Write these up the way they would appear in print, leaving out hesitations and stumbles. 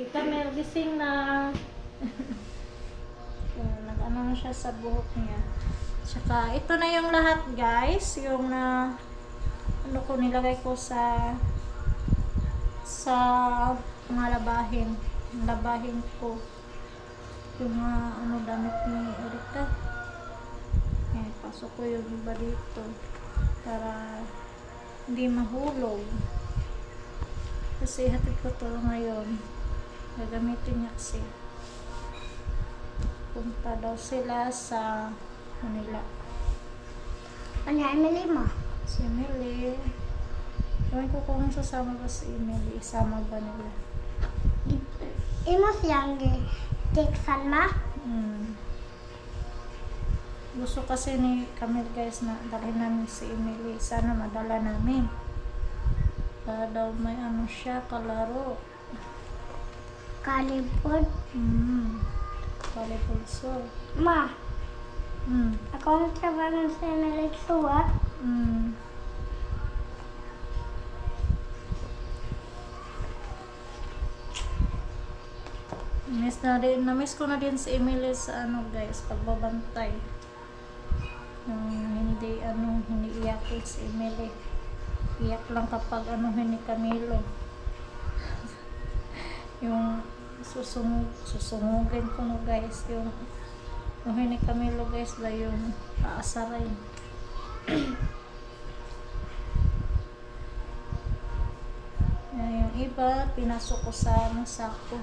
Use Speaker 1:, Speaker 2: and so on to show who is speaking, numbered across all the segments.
Speaker 1: Si Camille gising na. Nag-ano na siya sa buhok niya. Tsaka, ito na yung lahat guys. Yung ano ko nilagay ko sa mga labahin. Labahin ko. Yung ano damit ni Erika. Pasok ko yung iba dito. Para hindi mahulog. Kasi hatid ko to ngayon. Gagamitin niya kasi. Punta daw sila sa Manila.
Speaker 2: Ano, Emily mo?
Speaker 1: Si Emily. Ewan ko kung sasama ba si Emily. Isama ba nila?
Speaker 2: Imo siyang tiksan ma?
Speaker 1: Gusto kasi ni Camille guys na dalhin namin si Emily. Sana madala namin. Para daw may ano siya, kalaro.
Speaker 2: Kalipod.
Speaker 1: Volleyball.
Speaker 2: Ma,
Speaker 1: Mm.
Speaker 2: ako ang trabaho sa Emily Suwa.
Speaker 1: Namiss ko na din si Emily sa ano guys, pagbabantay. Hindi iyakin si Emily. Iyak lang kapag ni Camilo. Yung susungugin ko no guys, yung ni Camilo guys ba yung aasaray. Yung iba, pinasok ko sa sako.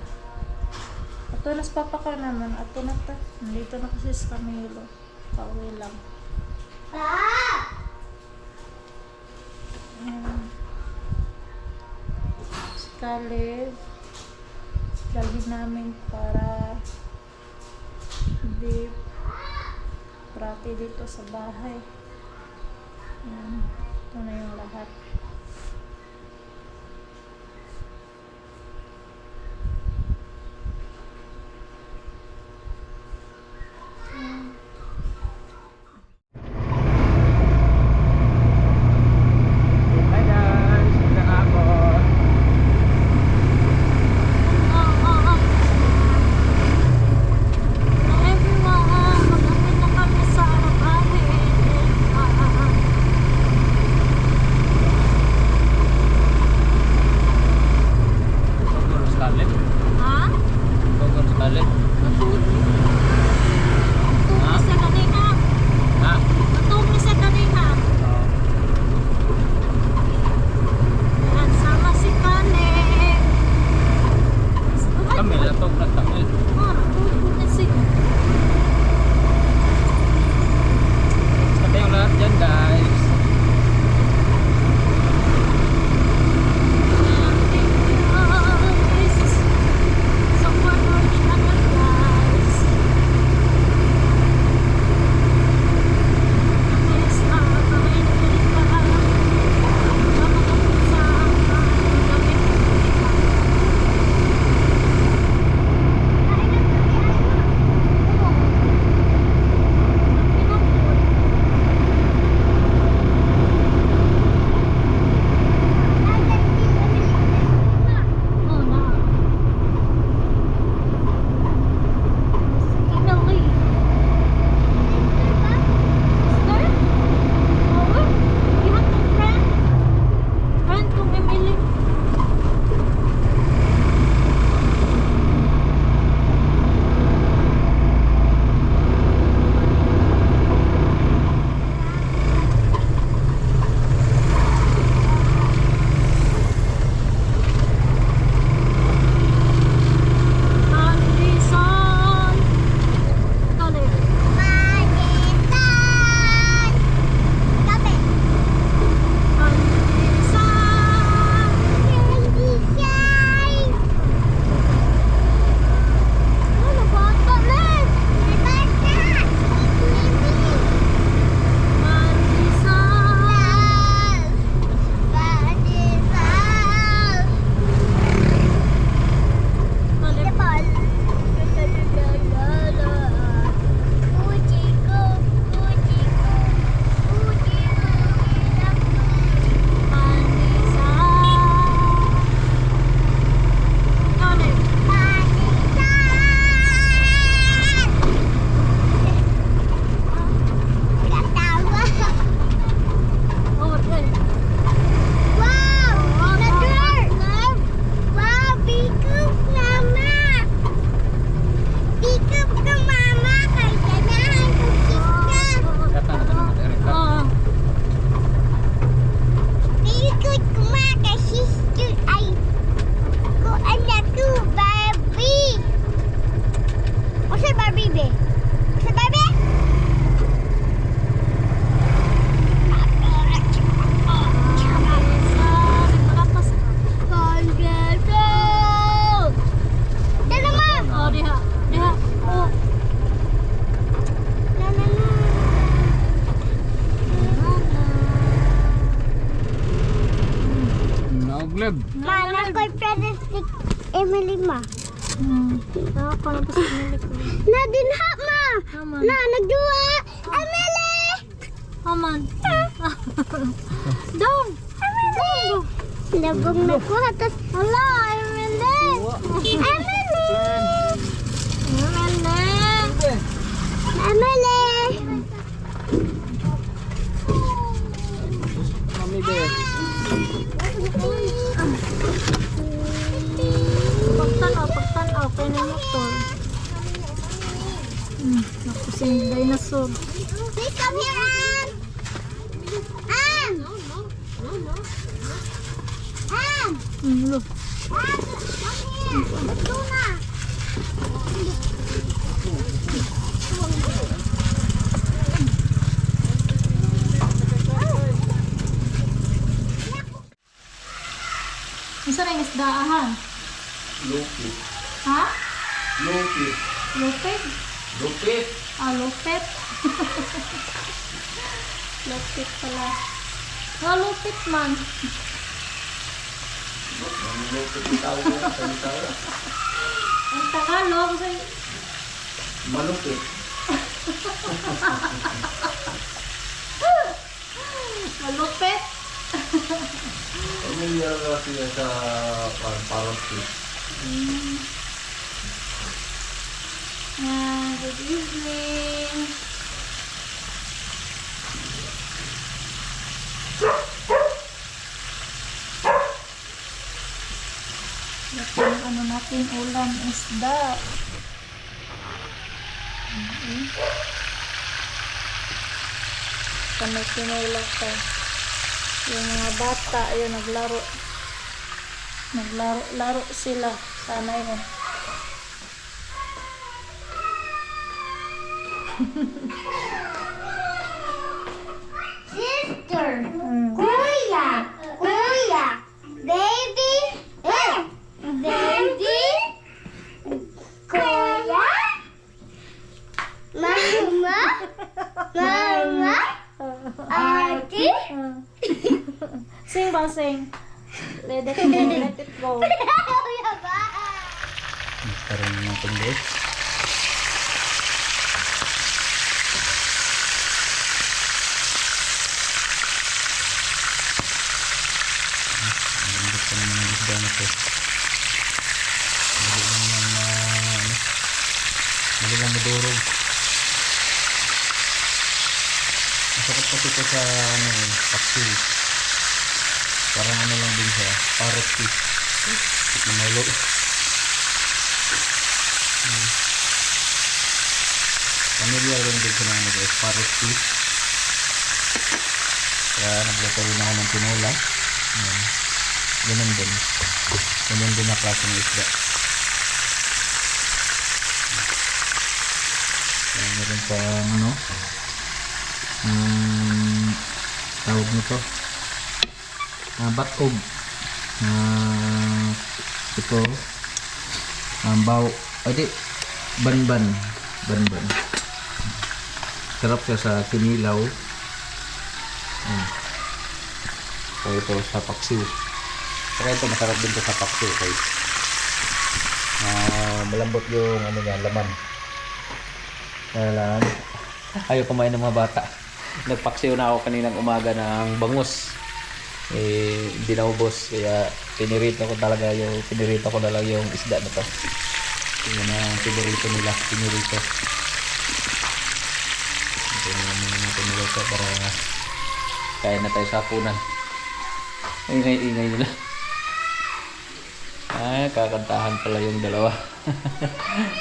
Speaker 1: Ato nas papa ko naman, ato na ta. Nandito na kasi sa Camilo. Pauwi lang. Si Caleb, dalhin namin para hindi prati dito sa bahay. Ito na yung lahat.
Speaker 3: Caleb.
Speaker 2: Ma, nakoy present ni Emily ma.
Speaker 1: Ako na po si Emily ko.
Speaker 2: Na dinha ma.
Speaker 1: Haman.
Speaker 2: Na nagduwa. Emily.
Speaker 1: Haman. Dong. Emily.
Speaker 2: Labog na ko hatas. Hala, Emily. Emily. Emily.
Speaker 3: Mami be.
Speaker 1: Pagtanaw, kaya na motor. Naku, sing dinosaur.
Speaker 2: Please come here, Ann. Ann.
Speaker 1: Look.
Speaker 2: Ann, come here. Let's go na.
Speaker 1: Isa rin isdaahan.
Speaker 3: Lupit.
Speaker 1: Ha?
Speaker 3: Lupit.
Speaker 1: Lupit?
Speaker 3: Lupit.
Speaker 1: Lupit. Lupit pala. Lupit man.
Speaker 3: Lupit yung tao mo.
Speaker 1: Ang Tagalog.
Speaker 3: Malupit.
Speaker 1: Malupit.
Speaker 3: Pamilyar ka siya sa parang fish.
Speaker 1: Good evening. Yung ano natin ulam isda. Kami tinulak pa. Yung mga bata, ayun, naglaro. Naglaro sila. Sana yun.
Speaker 2: Sister. Kuya. Kuya. Baby. Baby. Kuya. Mama. Mama. Auntie.
Speaker 1: Sing ba, sing? Let it go, let it go.
Speaker 3: Parang yung tumbes. Ang gusto naman ng isda na to. Mali lang madurog. Masakit kasi ito sa paksiw. Parang ano lang din siya, parrot fish. Malo. Familiar rin din sa mga guys, parrot fish. Kaya nagluto rin ako ng tinola. Ganun din. Ganun din na klase ng isda. Kaya meron pang ano, tawag nito, batkog. Ito, bao, banban. Sarap siya sa kinilaw. So ito sa paksiw. Saka ito masarap din to sa paksiw guys. Malambot yung ano niya, laman. Kaya lang ayaw kumain ng mga bata. Nagpaksiw na ako kaninang umaga ng bangus. Hindi naubos, kaya pinirito ko na lang yung isda na to. Yan ang pinirito nila, pinirito. Ito naman natin nilito para kain na tayo sa hapunan. Ingay nila. Kakantahan pala yung dalawa.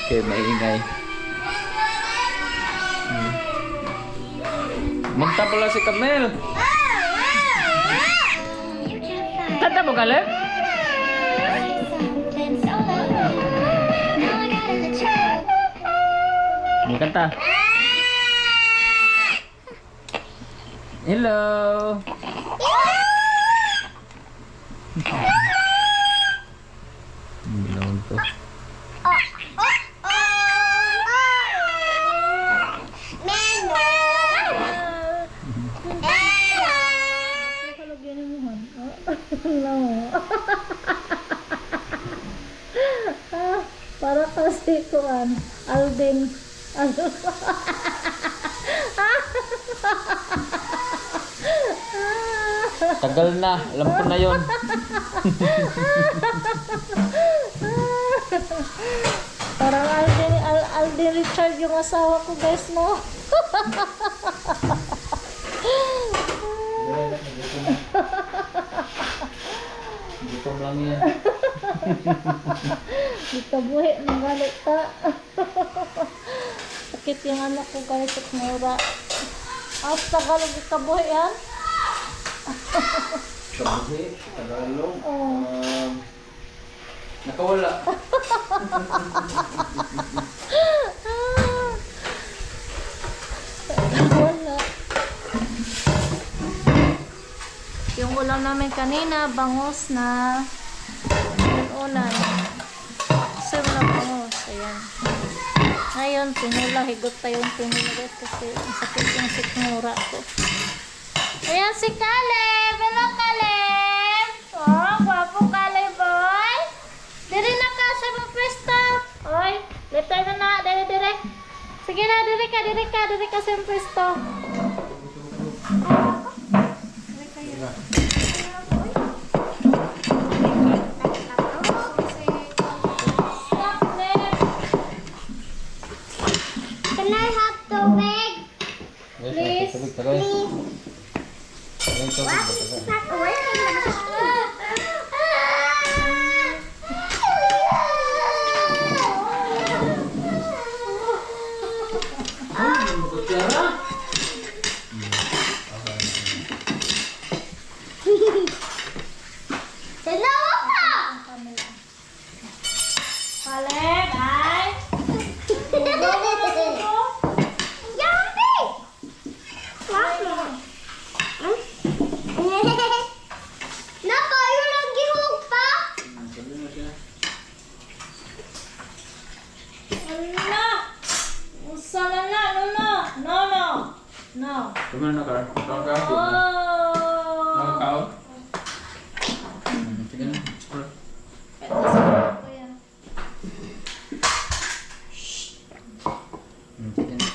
Speaker 3: Kaya maingay. Magta pala si Kamel. Kanta mo, Caleb? May kanta. Hello. Bilawag to.
Speaker 1: Kalagyan mo, han. Si Kuan, Alden.
Speaker 3: Tagal na. Alam ko na yon.
Speaker 1: Parang Alden Richard yung asawa ko, guys, no?
Speaker 3: Gutom lang yan.
Speaker 1: Ikabuhi ng galit ta. Sakit yung anak ko, guys, at mura. Ang tagalog ikabuhi yan.
Speaker 3: Kabuhi. Tagalog.
Speaker 1: Oh.
Speaker 3: Nakawala.
Speaker 1: Wala. Yung ulam namin kanina, bangus na unan. Sir na bangus. Ayan. Ngayon, tinula. Higot tayong tinula, guys, kasi ang sakit yung sikmura ko. Ayan si Caleb. Hello, Caleb. Oh, gwapo Caleb, boy. Diri na ka sa mga pwesto. Oy, letay na. Dire. Sige na, diri ka sa mga pwesto.
Speaker 2: Can I have tubig?
Speaker 1: Please.
Speaker 2: Please. What? It's not working. Dalawa pa!
Speaker 1: Caleb, ay.
Speaker 2: Yummy! Mama. Nako, yung naghihug pa?
Speaker 1: Ano? Usala na, no.
Speaker 3: Kumana ka? Nakakaw?
Speaker 1: Oh.
Speaker 3: Nakakaw? Sige na. Sige na.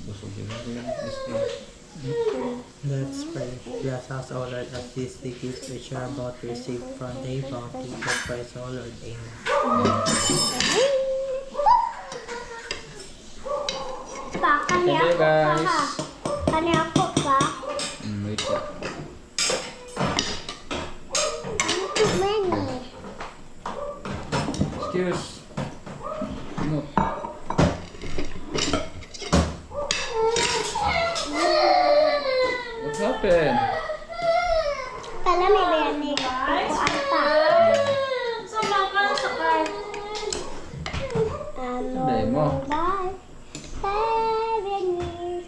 Speaker 3: Busog yun.
Speaker 4: Let's pray. Bless us, O Lord, of these gifts which are about to receive from thy bounty. For Christ, O Lord. Amen.
Speaker 2: Pa, kanya
Speaker 3: Thank you,
Speaker 2: ako pa
Speaker 3: guys.
Speaker 2: ha. Kanya ako pa.
Speaker 3: Wait po.
Speaker 2: Too many.
Speaker 3: Excuse. No. What happened?
Speaker 2: Kala may bayanig ako ata.
Speaker 3: Sunday mo.
Speaker 2: Bye. 7 years.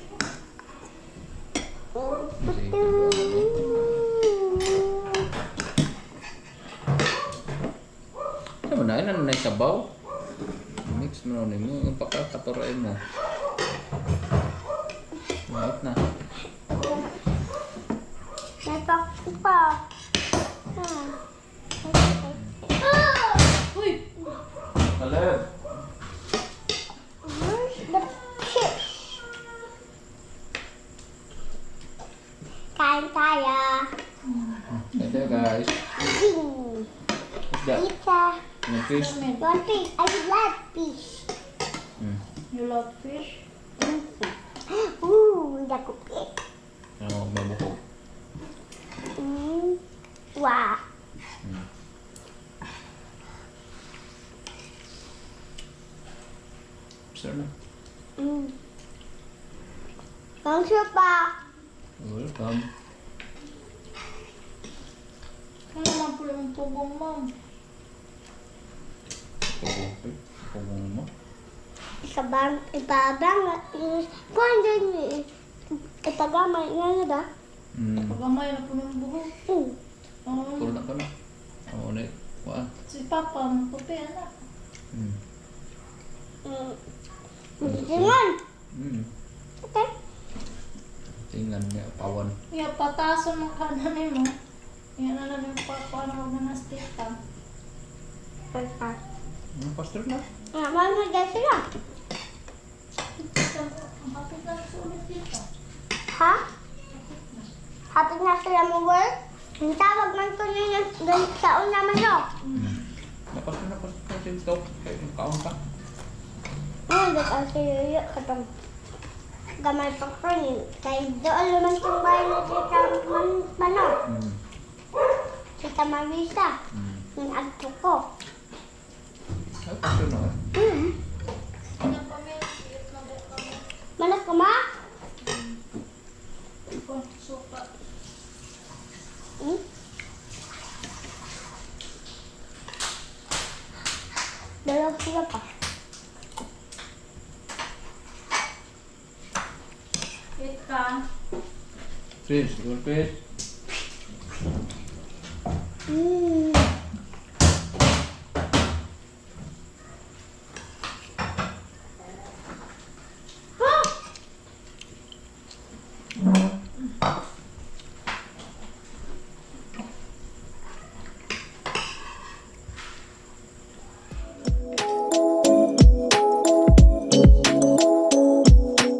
Speaker 3: Ano na yun? Ano na yung sabaw? Mix mo na mo. Yung pakakaturain mo. Mait na.
Speaker 2: May pakto pa.
Speaker 1: Uy!
Speaker 3: Caleb!
Speaker 2: Where's the fish? Kain tayo.
Speaker 3: Thank you guys.
Speaker 2: Zing.
Speaker 3: What's that?
Speaker 2: Pizza.
Speaker 3: Yung fish?
Speaker 2: One fish. I love fish.
Speaker 1: You love fish?
Speaker 2: Ooh, dako fish.
Speaker 3: Ano, mabuko.
Speaker 2: Wow.
Speaker 3: Sir na.
Speaker 2: Ang sarap pa.
Speaker 3: Welcome.
Speaker 1: Ano naman po yung tubong, ma'am?
Speaker 3: Okay. Pagong mo.
Speaker 2: Ipadang. Kung din ipagamay nga na da.
Speaker 1: Pagamay na po yung buhok.
Speaker 3: Puro na ka na. Ako ulit. Kuhaan.
Speaker 1: Si Papa, maputi, anak.
Speaker 2: Tingnan. Okay.
Speaker 3: Tingnan niya. Pawan.
Speaker 1: Iya, patason ng kanan mo. Yan na lang yung paano na na-stick ka.
Speaker 2: Pagka.
Speaker 3: Pastor na.
Speaker 2: Mama, dyan sila.
Speaker 1: Bakit lang sa ulit dito?
Speaker 2: Ha? Hapit na sila mo, work? Ang tawag man ko niya yung taon naman, no?
Speaker 3: Napastor na dito. Kaya yung kaon ka.
Speaker 2: Ngayon, ba't ang siyuyo katong gamay pa ko ni. Kaya doon naman itong bahay na Tita Manok. Tita Marisa. Yung agto ko.
Speaker 3: Ay, pastor na.
Speaker 2: Manok ka ma?
Speaker 1: Suka.
Speaker 2: Dalaw sila pa.
Speaker 1: Eat ka.
Speaker 3: Fish, good fish.
Speaker 2: Mm.